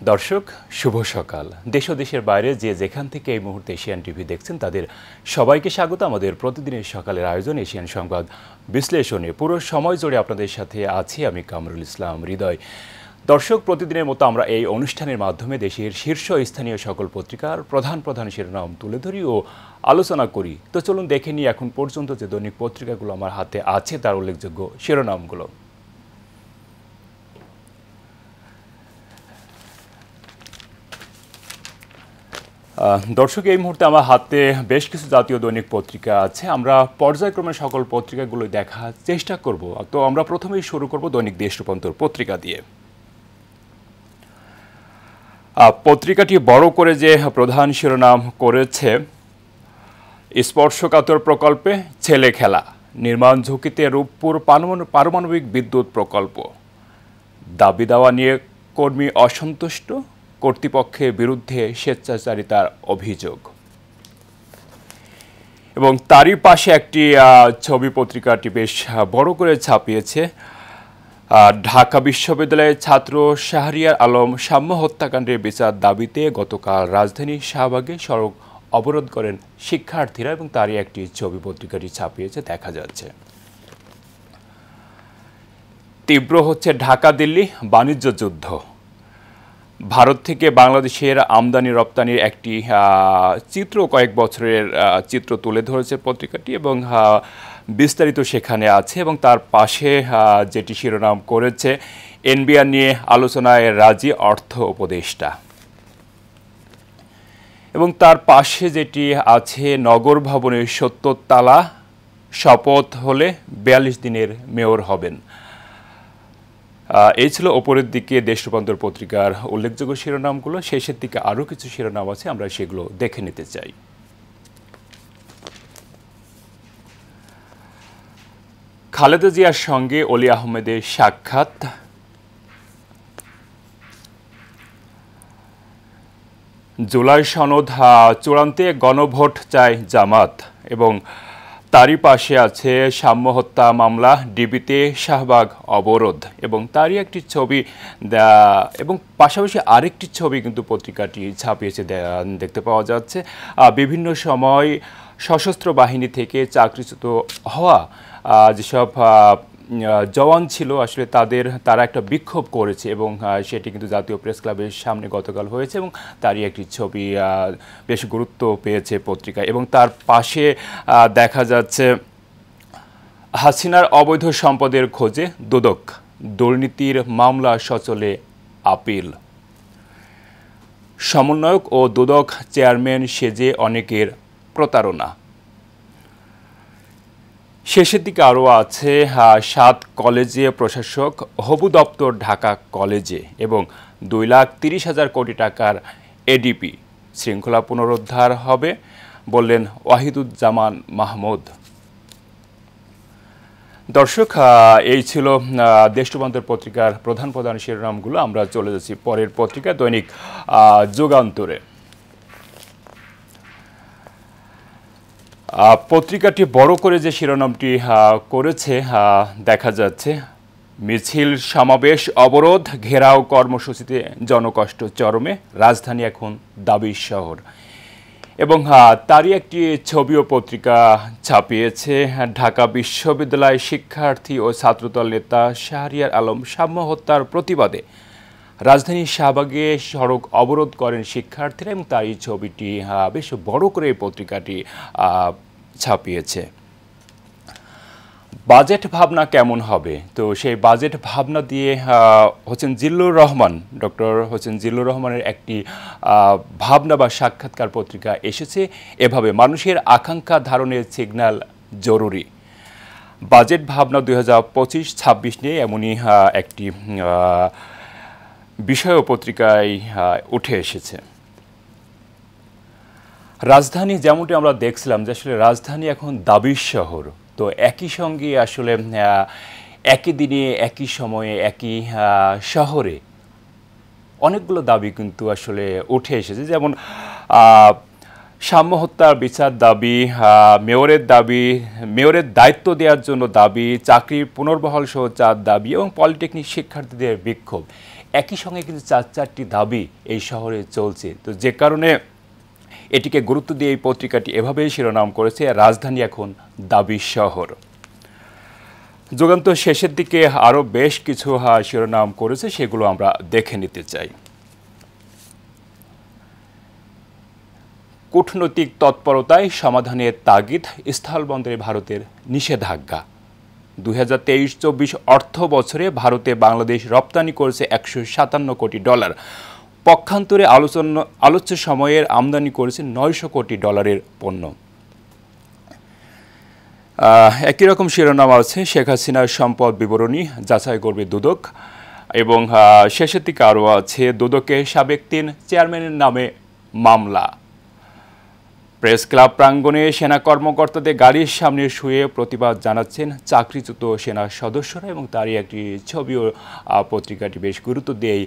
দর্শক শুভ সকাল। দেশ ও দেশের বাইরে যে যেখান থেকে এই মুহূর্তে এশিয়ান টিভি দেখছেন তাদের সবাইকে স্বাগত আমাদের প্রতিদিনের সকালের আয়োজন এশিয়ান সংবাদ বিশ্লেষণে। পুরো সময় জুড়ে আপনাদের সাথে আছি আমি কামরুল ইসলাম হৃদয়। দর্শক, প্রতিদিনের মতো আমরা এই অনুষ্ঠানের মাধ্যমে দেশের শীর্ষস্থানীয় সকল পত্রিকার প্রধান শিরোনাম তুলে ধরি ও আলোচনা করি। তো চলুন দেখে নিই এখন পর্যন্ত যে দৈনিক পত্রিকাগুলো আমার হাতে আছে তার উল্লেখযোগ্য শিরোনামগুলো। দর্শক, এই মুহূর্তে আমার হাতে বেশ কিছু জাতীয় দৈনিক পত্রিকা আছে। আমরা পর্যায়ক্রমে সকল পত্রিকাগুলো দেখার চেষ্টা করব। তো আমরা প্রথমেই শুরু করব দৈনিক দেশ রূপান্তর পত্রিকা দিয়ে। পত্রিকাটি বড় করে যে প্রধান শিরোনাম করেছে, স্পর্শকাতর প্রকল্পে ছেলে খেলা, নির্মাণ ঝুঁকিতে রূপপুর পারমাণবিক বিদ্যুৎ প্রকল্প, দাবি দাওয়া নিয়ে কর্মী অসন্তুষ্ট, কর্তৃপক্ষের বিরুদ্ধে স্বেচ্ছাচারিতার অভিযোগ। এবং তারই পাশে একটি ছবি পত্রিকাটি বেশ বড় করে ছাপিয়েছে, ঢাকা বিশ্ববিদ্যালয়ের ছাত্র শাহরিয়ার আলম সাম্য হত্যাকাণ্ডের বিচার দাবিতে গতকাল রাজধানীর শাহবাগে সড়ক অবরোধ করেন শিক্ষার্থীরা, এবং তারই একটি ছবি পত্রিকাটি ছাপিয়েছে, দেখা যাচ্ছে। তীব্র হচ্ছে ঢাকা দিল্লি বাণিজ্য যুদ্ধ, ভারত থেকে বাংলাদেশের আমদানি রপ্তানির একটি চিত্র, কয়েক বছরের চিত্র তুলে ধরেছে পত্রিকাটি, এবং বিস্তারিত সেখানে আছে। এবং তার পাশে যেটি শিরোনাম করেছে, এনবিআর নিয়ে আলোচনায় রাজি অর্থ উপদেষ্টা। এবং তার পাশে যেটি আছে, নগর ভবনের ৭০ তালা, শপথ হলে ৪২ দিনের মেয়র হবেন। এই ছিল ওপরের দিকে দেশ রূপান্তর পত্রিকার উল্লেখযোগ্য শিরোনামগুলো। শেষের দিকে আরও কিছু শিরোনাম আছে, আমরা সেগুলো দেখে নিতে চাই। খালেদা জিয়ার সঙ্গে অলি আহমেদের সাক্ষাৎ, জুলাই সনদ চূড়ান্তে গণভোট চায় জামাত। এবং তারই পাশে আছে সাম্য হত্যা মামলা, ডিবিতে শাহবাগ অবরোধ, এবং তারই একটি ছবি, এবং পাশাপাশি আরেকটি ছবি কিন্তু পত্রিকাটি ছাপিয়েছে, দেখতে পাওয়া যাচ্ছে। বিভিন্ন সময় সশস্ত্র বাহিনী থেকে চাকরিচ্যুত হওয়া যেসব জওয়ান ছিল, আসলে তারা একটা বিক্ষোভ করেছে, এবং সেটি কিন্তু জাতীয় প্রেস ক্লাবের সামনে গতকাল হয়েছে, এবং তারই একটি ছবি বেশ গুরুত্ব পেয়েছে পত্রিকায়। এবং তার পাশে দেখা যাচ্ছে, হাসিনার অবৈধ সম্পদের খোঁজে দুদক, দুর্নীতির মামলা সচলে আপিল, সমন্বয়ক ও দুদক চেয়ারম্যান সেজে অনেকের প্রতারণা। শেষের দিকে আরও আছে, ৭ কলেজে প্রশাসক, হবু দপ্তর ঢাকা কলেজে, এবং ২,৩০,০০০ কোটি টাকার এডিপি, শৃঙ্খলা পুনরুদ্ধার হবে বললেন ওয়াহিদুজ্জামান মাহমুদ। দর্শক, এই ছিল দেশ রূপান্তর পত্রিকার প্রধান শিরোনামগুলো। আমরা চলে যাচ্ছি পরের পত্রিকা দৈনিক যুগান্তরে। পত্রিকাটি বড় করে যে শিরোনামটি করেছে, দেখা যাচ্ছে, মিছিল সমাবেশ অবরোধ ঘেরাও কর্মসূচিতে জনকষ্ট চরমে, রাজধানী এখন দাবির শহর। এবং তারই একটি ছবিও পত্রিকা ছাপিয়েছে, ঢাকা বিশ্ববিদ্যালয় শিক্ষার্থী ও ছাত্রদল নেতা শাহরিয়ার আলম সাম্য হত্যার প্রতিবাদে রাজধানীর শাহবাগে সড়ক অবরোধ করেন শিক্ষার্থীরা, এবং তার এই ছবিটি বেশ বড় করে এই পত্রিকাটি ছাপিয়েছে। বাজেট ভাবনা কেমন হবে, তো সেই বাজেট ভাবনা দিয়ে ডক্টর হোসেন জিল্লুর রহমানের একটি ভাবনা বা সাক্ষাৎকার পত্রিকা এসেছে এভাবে, মানুষের আকাঙ্ক্ষা ধারণের সিগন্যাল জরুরি, বাজেট ভাবনা 2025-26 নিয়ে এমনই একটি বিষয় পত্রিকায় উঠে এসেছে। রাজধানী, যেমনটি আমরা দেখছিলাম যে আসলে রাজধানী এখন দাবির শহর। তো একই সঙ্গে আসলে একই দিনে একই সময়ে একই শহরে অনেকগুলো দাবি কিন্তু আসলে উঠে এসেছে, যেমন সাম্য হত্যার বিচার দাবি, মেয়রের দায়িত্ব দেওয়ার জন্য দাবি, চাকরির পুনর্বহাল সহ 4 দাবি, এবং পলিটেকনিক শিক্ষার্থীদের বিক্ষোভ। একই সঙ্গে কিন্তু চারটি দাবি এই শহরে চলছে। তো যে কারণে এটিকে গুরুত্ব দিয়ে এই পত্রিকাটি এভাবেই শিরোনাম করেছে, রাজধানী এখন দাবির শহর। যুগান্তর শেষের দিকে আরও বেশ কিছু শিরোনাম করেছে, সেগুলো আমরা দেখে নিতে চাই। কূটনৈতিক তৎপরতায় সমাধানের তাগিদ, স্থলবন্দরে ভারতের নিষেধাজ্ঞা। 2023-24 অর্থ বছরে ভারতে বাংলাদেশ রপ্তানি করেছে $157 কোটি, পক্ষান্তরে আলোচ্য সময়ের আমদানি করেছে $900 কোটি পণ্য। একই রকম শিরোনাম আছে, শেখ হাসিনার সম্পদ বিবরণী যাচাই করবে দুদক, এবং শেষের দিকে আরও আছে, দুদকে সাবেক 3 চেয়ারম্যানের নামে মামলা। প্রেস ক্লাব প্রাঙ্গণে সেনা কর্মকর্তাদের গাড়ির সামনে শুয়ে প্রতিবাদ জানাচ্ছেন চাকরিচ্যুত সেনা সদস্যরা, এবং তারই একটি ছবিও পত্রিকাটি বেশ গুরুত্ব দিয়েই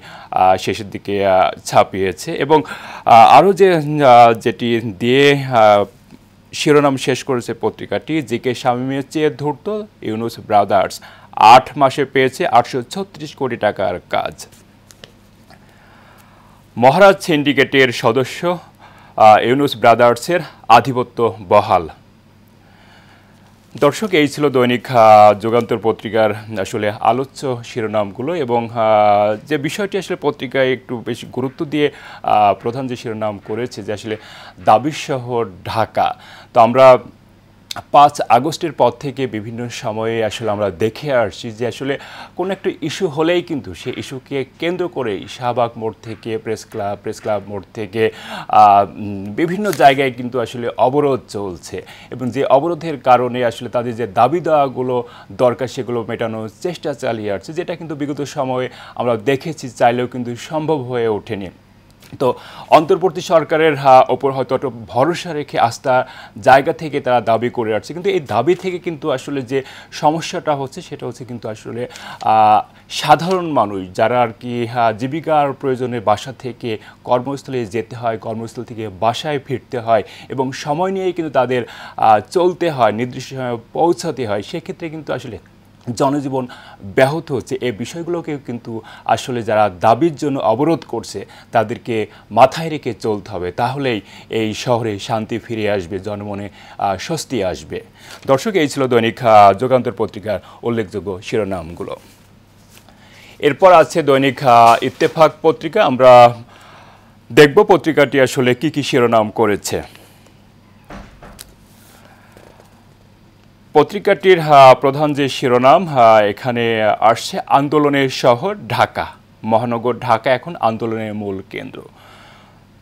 শেষের দিকে ছাপিয়েছে। এবং আরও যেটি দিয়ে শিরোনাম শেষ করেছে পত্রিকাটি, জিকে শামীমের চেয়ে ধূর্ত, ইউনুস ব্রাদার্স 8 মাসে পেয়েছে $836 কোটি কাজ। মহারাজ সিন্ডিকেটের সদস্য ইউনুস ব্রাদার্সের আধিপত্য বহাল। দর্শক, এই ছিল দৈনিক যুগান্তর পত্রিকার আসলে আলোচ্য শিরোনামগুলো, এবং যে বিষয়টি আসলে পত্রিকায় একটু বেশি গুরুত্ব দিয়ে প্রধান যে শিরোনাম করেছে যে আসলে দাবির শহর ঢাকা। তো আমরা 5 আগস্টের পর থেকে বিভিন্ন সময়ে আসলে আমরা দেখে আসছি যে আসলে কোনো একটা ইস্যু হলেই কিন্তু সেই ইস্যুকে কেন্দ্র করেই শাহবাগ মোড় থেকে প্রেস ক্লাব মোড় থেকে বিভিন্ন জায়গায় কিন্তু আসলে অবরোধ চলছে, এবং যে অবরোধের কারণে আসলে তাদের যে দাবি দেওয়াগুলো দরকার সেগুলো মেটানোর চেষ্টা চালিয়ে আসছে, যেটা কিন্তু বিগত সময়ে আমরা দেখেছি চাইলেও কিন্তু সম্ভব হয়ে ওঠেনি। তো অন্তর্বর্তী সরকারের ওপর হয়তো একটা ভরসা রেখে আস্থা জায়গা থেকে তারা দাবি করে আসছে, কিন্তু এই দাবি থেকে কিন্তু আসলে যে সমস্যাটা হচ্ছে সেটা হচ্ছে কিন্তু আসলে সাধারণ মানুষ যারা আর কি জীবিকার প্রয়োজনে বাসা থেকে কর্মস্থলে যেতে হয়, কর্মস্থল থেকে বাসায় ফিরতে হয়, এবং সময় নিয়েই কিন্তু তাদের চলতে হয়, নির্দিষ্ট সময়ে পৌঁছাতে হয়, সেক্ষেত্রে কিন্তু আসলে জনজীবন ব্যাহত হচ্ছে। এই বিষয়গুলোকে কিন্তু আসলে যারা দাবির জন্য অবরোধ করছে তাদেরকে মাথায় রেখে চলতে হবে, তাহলেই এই শহরে শান্তি ফিরে আসবে, জনমনে স্বস্তি আসবে। দর্শক, এই ছিল দৈনিক যুগান্তর পত্রিকার উল্লেখযোগ্য শিরোনামগুলো। এরপর আছে দৈনিক ইত্তেফাক পত্রিকা। আমরা দেখব পত্রিকাটি আসলে কি কি শিরোনাম করেছে। পত্রিকাটির প্রধান যে শিরোনাম এখানে আসছে, আন্দোলনের শহর ঢাকা, মহানগর ঢাকা এখন আন্দোলনের মূল কেন্দ্র।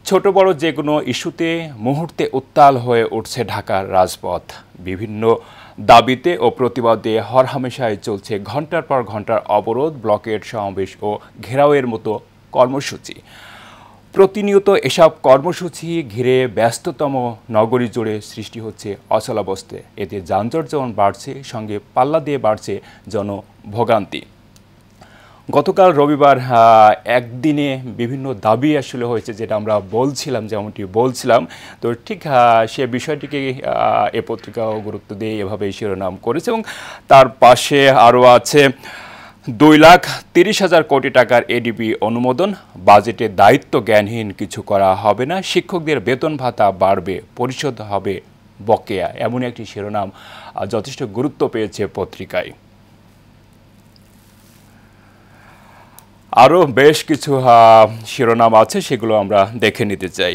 ছোট বড় যে কোনো ইস্যুতে মুহূর্তে উত্তাল হয়ে উঠছে ঢাকার রাজপথ। বিভিন্ন দাবিতে ও প্রতিবাদে হরহামেশাই চলছে ঘন্টার পর ঘন্টার অবরোধ, ব্লকেট, সমাবেশ ও ঘেরাওয়ের মতো কর্মসূচি। প্রতিনিয়ত এসব কর্মসূচি ঘিরে ব্যস্ততম নগরী জুড়ে সৃষ্টি হচ্ছে অচলাবস্থা। এতে যানজট যেমন বাড়ছে, সঙ্গে পাল্লা দিয়ে বাড়ছে জনভোগান্তি। গতকাল রবিবার একদিনে বিভিন্ন দাবি আসলে হয়েছে, যেটা আমরা যেমনটি বলছিলাম। তো ঠিক সে বিষয়টিকে এ পত্রিকাও গুরুত্ব দিয়ে এভাবেই শিরোনাম করেছে, এবং তার পাশে আরও আছে 2,30,000 কোটি এডিবি অনুমোদন, বাজেটে দায়িত্ব জ্ঞানহীন কিছু করা হবে না, শিক্ষকদের বেতন ভাতা বাড়বে, পরিশোধ হবে বকেয়া। এমন একটি শিরোনাম যথেষ্ট গুরুত্ব পেয়েছে পত্রিকায়। আরও বেশ কিছু শিরোনাম আছে, সেগুলো আমরা দেখে নিতে চাই।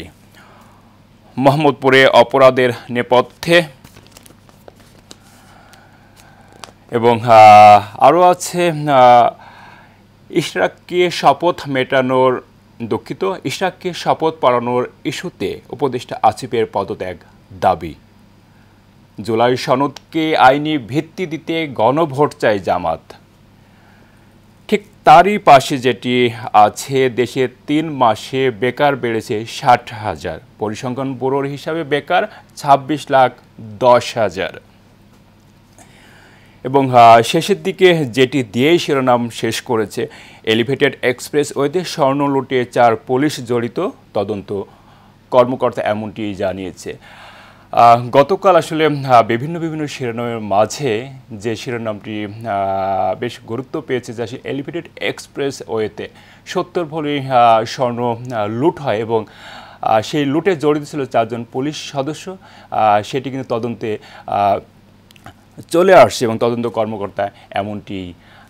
মোহাম্মদপুরে অপরাধের নেপথ্যে, এবং আরও আছে ইশরাককে শপথ পড়ানোর ইস্যুতে উপদেষ্টা আসিফের পদত্যাগ দাবি। জুলাই সনদকে আইনি ভিত্তি দিতে গণভোট চায় জামাত। ঠিক তারই পাশে যেটি আছে, দেশে 3 মাসে বেকার বেড়েছে 60,000, পরিসংখ্যান ব্যুরোর হিসাবে বেকার 26,10,000। এবং শেষের দিকে যেটি দিয়েই শিরোনাম শেষ করেছে, এলিভেটেড এক্সপ্রেসওয়েতে স্বর্ণ লুটে 4 পুলিশ জড়িত, তদন্ত কর্মকর্তা এমনটি জানিয়েছে। গতকাল আসলে বিভিন্ন বিভিন্ন শিরোনামের মাঝে যে শিরোনামটি বেশ গুরুত্ব পেয়েছে যে আসলে এলিভেটেড এক্সপ্রেস ওয়েতে ৭০ ভরি স্বর্ণ লুট হয় এবং সেই লুটে জড়িত ছিল ৪ জন পুলিশ সদস্য। সেটি কিন্তু তদন্তে চলে আসছে এবং তদন্ত কর্মকর্তা এমনটি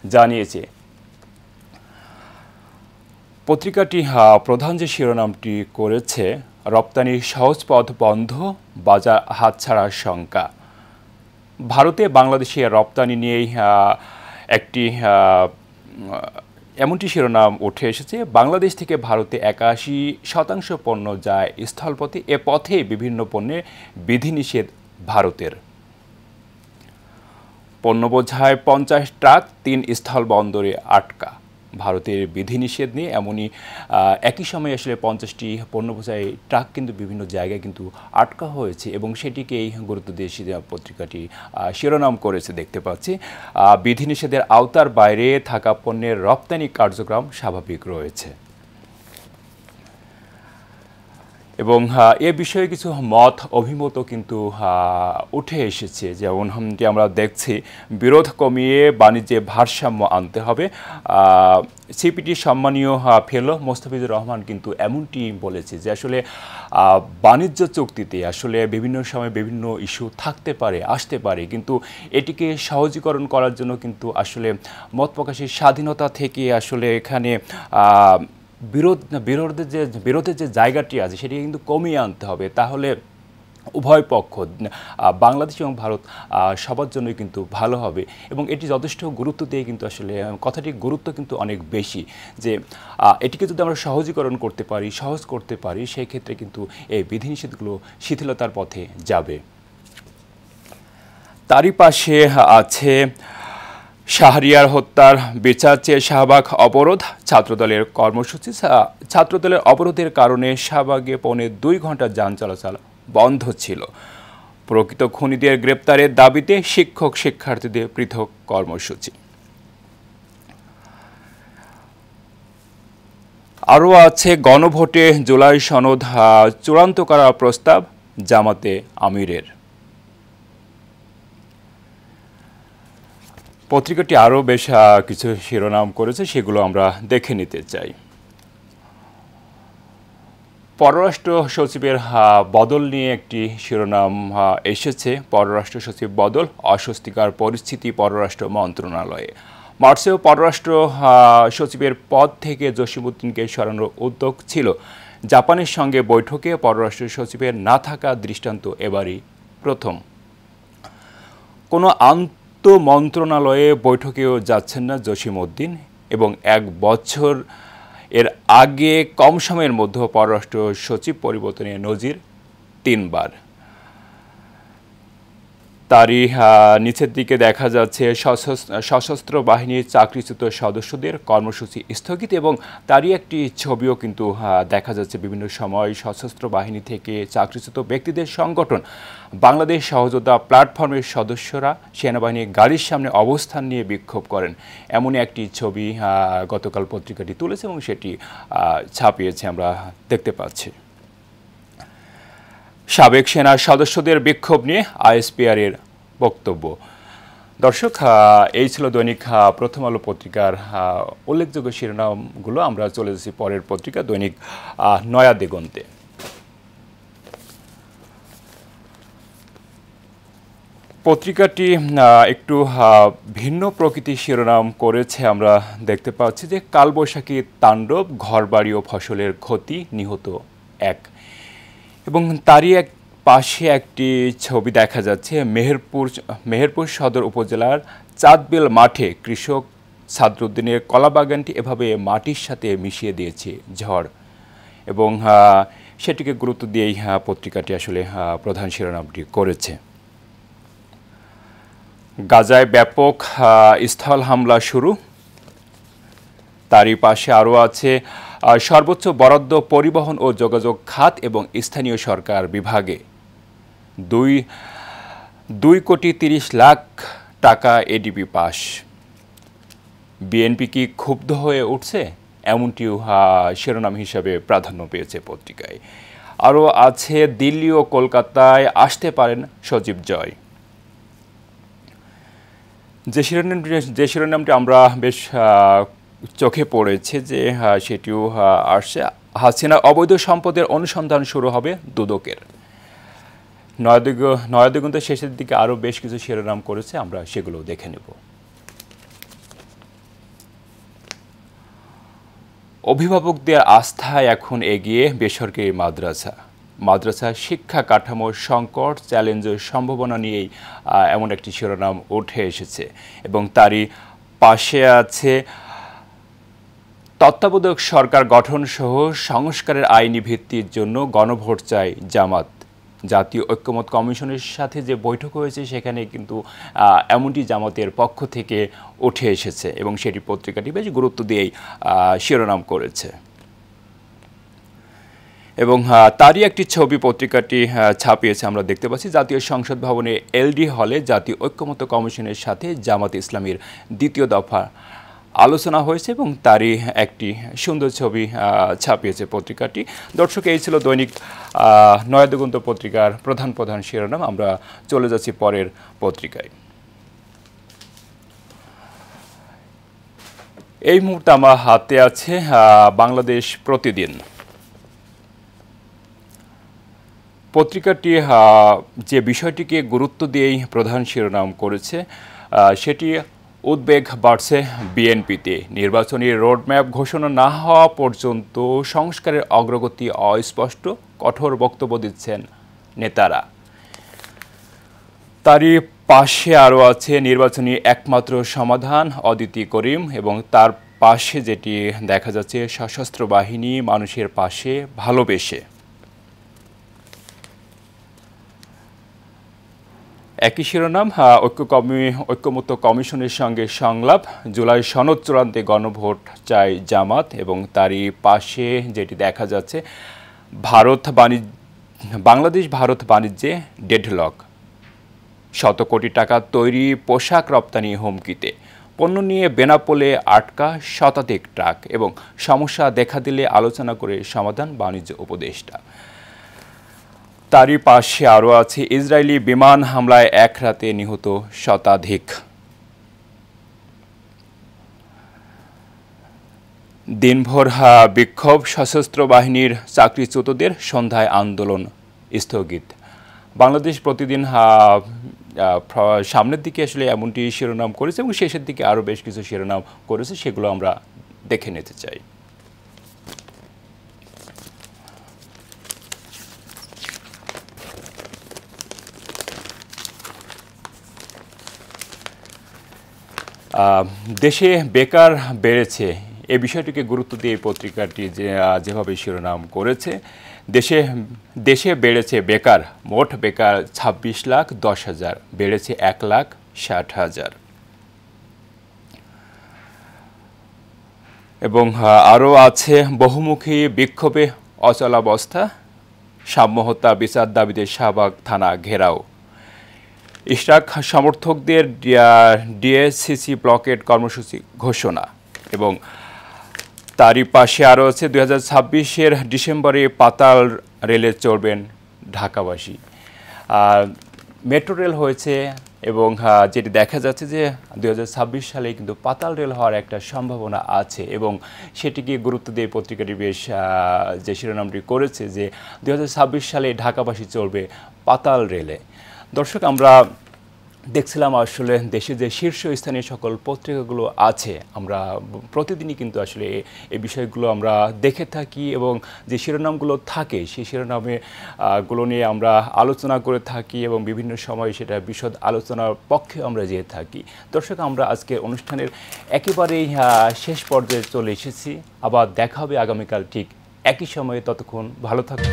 জানিয়েছে। পত্রিকাটি প্রধান যে শিরোনামটি করেছে, রপ্তানির সহজ পথ বন্ধ, বাজার হাতছাড়ার শঙ্কা। ভারতে বাংলাদেশে রপ্তানি নিয়েই একটি এমনটি শিরোনাম উঠে এসেছে। বাংলাদেশ থেকে ভারতে ৮১% পণ্য যায় স্থলপথে। এ পথে বিভিন্ন পণ্যে বিধিনিষেধ ভারতের। পণ্য বোঝায় ৫০ ট্রাক ৩ স্থল বন্দরে আটকা। ভারতের বিধিনিষেধ নিয়ে এমনই একই সময়ে আসলে ৫০টি পণ্য বোঝাই ট্রাক কিন্তু বিভিন্ন জায়গায় কিন্তু আটকা হয়েছে এবং সেটিকেই গুরুত্ব দিয়ে পত্রিকাটি শিরোনাম করেছে দেখতে পাচ্ছি। বিধিনিষেধের আওতার বাইরে থাকা পণ্যের রপ্তানি কার্যক্রম স্বাভাবিক রয়েছে এবং এ বিষয়ে কিছু মত অভিমতও কিন্তু উঠে এসেছে। যেমনটি আমরা দেখছি, বিরোধ কমিয়ে বাণিজ্যে ভারসাম্য আনতে হবে। সিপিটি সম্মানীয় ফেলো মোস্তাফিজুর রহমান কিন্তু এমনটি বলেছে যে আসলে বাণিজ্য চুক্তিতে আসলে বিভিন্ন সময় বিভিন্ন ইস্যু থাকতে পারে, আসতে পারে, কিন্তু এটিকে সহজীকরণ করার জন্য কিন্তু আসলে মত প্রকাশের স্বাধীনতা থেকে আসলে এখানে বিরোধের যে জায়গাটি আছে সেটিকে কিন্তু কমিয়ে আনতে হবে। তাহলে উভয় পক্ষ বাংলাদেশ এবং ভারত সবার জন্যই কিন্তু ভালো হবে এবং এটি যথেষ্ট গুরুত্ব দিয়ে কিন্তু আসলে কথাটির গুরুত্ব কিন্তু অনেক বেশি যে এটিকে যদি আমরা সহজীকরণ করতে পারি, সহজ করতে পারি, সেই ক্ষেত্রে কিন্তু এই বিধিনিষেধগুলো শিথিলতার পথে যাবে। তারই পাশে আছে শাহরিয়ার হত্যার বিচার চেয়ে শাহবাগ অবরোধ, ছাত্রদলের কর্মসূচি। ছাত্রদলের অবরোধের কারণে শাহবাগে ২.৫ ঘন্টা যান চলাচল বন্ধ ছিল। প্রকৃত খুনিদের গ্রেপ্তারের দাবিতে শিক্ষক শিক্ষার্থীদের পৃথক কর্মসূচি। আরও আছে গণভোটে জুলাই সনদ চূড়ান্ত করার প্রস্তাব জামাতে আমিরের। পত্রিকাটি আরও বেশ কিছু শিরোনাম করেছে, সেগুলো আমরা দেখে নিতে চাই। পররাষ্ট্র সচিবের বদল নিয়ে একটি শিরোনাম এসেছে। পররাষ্ট্র সচিব বদল, অস্বস্তিকর পরিস্থিতি পররাষ্ট্র মন্ত্রণালয়ে। মার্চেও পররাষ্ট্র সচিবের পদ থেকে জসিমউদ্দিনকে সরানোর উদ্যোগ ছিল। জাপানের সঙ্গে বৈঠকে পররাষ্ট্র সচিবের না থাকা দৃষ্টান্ত এবারই প্রথম। কোনো মন্ত্রণালয়ে বৈঠকেও যাচ্ছেন না জসিমউদ্দিন এবং ১ বছর এর আগে কম সময়ের মধ্যে পররাষ্ট্র সচিব পরিবর্তনের নজির ৩ বার। তারই নিচের দিকে দেখা যাচ্ছে সশস্ত্র বাহিনীর চাকরিচ্যুত সদস্যদের কর্মসূচি স্থগিত এবং তারই একটি ছবিও কিন্তু দেখা যাচ্ছে। বিভিন্ন সময় সশস্ত্র বাহিনী থেকে চাকরিচ্যুত ব্যক্তিদের সংগঠন বাংলাদেশ সহযোদ্ধা প্ল্যাটফর্মের সদস্যরা সেনাবাহিনীর গাড়ির সামনে অবস্থান নিয়ে বিক্ষোভ করেন, এমনই একটি ছবি গতকাল পত্রিকাটি তুলেছে এবং সেটি ছাপিয়েছে, আমরা দেখতে পাচ্ছি। সাবেক সেনা সদস্যদের বিক্ষোভ নিয়ে আইএসপিআর এর বক্তব্য। দর্শক, এই ছিল দৈনিক প্রথম আলো পত্রিকার উল্লেখযোগ্য শিরোনামগুলো। আমরা চলে যাচ্ছি পরের পত্রিকা দৈনিক নয়া দিগন্তে। পত্রিকাটি একটু ভিন্ন প্রকৃতির শিরোনাম করেছে। আমরা দেখতে পাচ্ছি যে কালবৈশাখী তাণ্ডব, ঘরবাড়ি ও ফসলের ক্ষতি, নিহত ১ এবং তারই এক পাশে একটি ছবি দেখা যাচ্ছে। মেহেরপুর সদর উপজেলার চাঁদবিল মাঠে কৃষক সাদরুদ্দিনের কলাবাগানটি এভাবে মাটির সাথে মিশিয়ে দিয়েছে ঝড় এবং সেটিকে গুরুত্ব দিয়েই পত্রিকাটি আসলে প্রধান শিরোনামটি করেছে। গাজায় ব্যাপক স্থল হামলা শুরু, তারই পাশে আরও আছে সর্বোচ্চ বরাদ্দ পরিবহন ও যোগাযোগ খাত এবং স্থানীয় সরকার বিভাগে 2,30,00,000 টাকা এডিপি পাস। বিএনপি কি ক্ষুব্ধ হয়ে উঠছে, এমনটিও শিরোনাম হিসাবে প্রাধান্য পেয়েছে পত্রিকায়। আরও আছে দিল্লি ও কলকাতায় আসতে পারেন সজীব জয়। যে শিরোনামটি আমরা বেশ চোখে পড়েছে যে সেটিও আসছে, হাসিনা অবৈধ সম্পদের অনুসন্ধান শুরু হবে দুদকের। নয়াদিগন্তের শেষের দিকে আরও বেশ কিছু শিরোনাম করেছে, আমরা সেগুলো দেখে নেব। অভিভাবকদের আস্থায় এখন এগিয়ে বেসরকারি মাদ্রাসা শিক্ষা কাঠামোর সংকট, চ্যালেঞ্জের সম্ভাবনা নিয়েই এমন একটি শিরোনাম উঠে এসেছে এবং তারই পাশে আছে তত্ত্বাবধায়ক সরকার গঠন সহ সংস্কারের আইনি ভিত্তির জন্য গণভোট চায় জামাত। জাতীয় ঐক্যমত কমিশনের সাথে যে বৈঠক হয়েছে সেখানে কিন্তু এমনটি জামাতের পক্ষ থেকে উঠে এসেছে এবং সেটি পত্রিকাটি বেশ গুরুত্ব দিয়েই শিরোনাম করেছে এবং তারই একটি ছবি পত্রিকাটি ছাপিয়েছে। আমরা দেখতে পাচ্ছি জাতীয় সংসদ ভবনে এলডি হলে জাতীয় ঐক্যমত্য কমিশনের সাথে জামাত ইসলামীর দ্বিতীয় দফা আলোচনা হয়েছে এবং তারই একটি সুন্দর ছবি ছাপিয়েছে পত্রিকাটি। দর্শক, এই ছিল দৈনিক নয়াদিগন্ত পত্রিকার প্রধান শিরোনাম। আমরা চলে যাচ্ছি পরের পত্রিকায়। এই মুহূর্তে আমার হাতে আছে বাংলাদেশ প্রতিদিন। পত্রিকাটি যে বিষয়টিকে গুরুত্ব দিয়েই প্রধান শিরোনাম করেছে সেটি উদ্বেগ বাড়ছে বিএনপিতে, নির্বাচনী রোডম্যাপ ঘোষণা না হওয়া পর্যন্ত সংস্কারের অগ্রগতি অস্পষ্ট, কঠোর বক্তব্য দিচ্ছেন নেতারা। তারই পাশে আরও আছে নির্বাচনী একমাত্র সমাধান অদিতি করিম এবং তার পাশে যেটি দেখা যাচ্ছে সশস্ত্র বাহিনী মানুষের পাশে ভালোবেসে। একই শিরোনাম ঐক্যমত্য কমিশনের সঙ্গে সংলাপ, জুলাই সনদ চূড়ান্তে গণভোট চায় জামাত এবং তারই পাশে যেটি দেখা যাচ্ছে বাংলাদেশ ভারত বাণিজ্যে ডেডলক, শত কোটি টাকা তৈরি পোশাক রপ্তানি হুমকিতে, পণ্য নিয়ে বেনাপোলে আটকা শতাধিক ট্রাক এবং সমস্যা দেখা দিলে আলোচনা করে সমাধান বাণিজ্য উপদেষ্টা। তারই পাশে আরও আছে ইসরায়েলি বিমান হামলায় এক রাতে নিহত শতাধিক। দিনভর বিক্ষোভ, সশস্ত্র বাহিনীর চাকরিচ্যুতদের, সন্ধ্যায় আন্দোলন স্থগিত। বাংলাদেশ প্রতিদিন সামনের দিকে আসলে এমনটি শিরোনাম করেছে এবং শেষের দিকে আরও বেশ কিছু শিরোনাম করেছে, সেগুলো আমরা দেখে নিতে চাই। দেশে বেকার বেড়েছে, এই বিষয়টিকে গুরুত্ব দিয়ে পত্রিকাটি যেভাবে শিরোনাম করেছে, দেশে বেড়েছে বেকার, মোট বেকার 26,10,000, বেড়েছে 1,60,000 এবং আরও আছে বহুমুখী বিক্ষোভে অচলাবস্থা, সাম্য হত্যা বিচার দাবিতে শাহবাগ থানা ঘেরাও, ইশরাক সমর্থকদের ডিএসসিসি ব্লকেট কর্মসূচি ঘোষণা এবং তারই পাশে আরও আছে 2026-এর ডিসেম্বরে পাতাল রেলে চড়বেন ঢাকাবাসী। মেট্রো রেল হয়েছে এবং যেটি দেখা যাচ্ছে যে 2026 সালে কিন্তু পাতাল রেল হওয়ার একটা সম্ভাবনা আছে এবং সেটিকে গুরুত্ব দিয়ে পত্রিকাটি বেশ যে শিরোনামটি করেছে যে 2026 সালে ঢাকাবাসী চড়বে পাতাল রেলে। দর্শক, আমরা দেখছিলাম আসলে দেশে যে শীর্ষস্থানীয় সকল পত্রিকাগুলো আছে, আমরা প্রতিদিনই কিন্তু আসলে এই বিষয়গুলো আমরা দেখে থাকি এবং যে শিরোনামগুলো থাকে সেই শিরোনামগুলো নিয়ে আমরা আলোচনা করে থাকি এবং বিভিন্ন সময় সেটা বিশদ আলোচনার পক্ষে আমরা যেয়ে থাকি। দর্শক, আমরা আজকে অনুষ্ঠানের একেবারেই শেষ পর্যায়ে চলে এসেছি। আবার দেখা হবে আগামীকাল ঠিক একই সময়ে। ততক্ষণ ভালো থাকুন।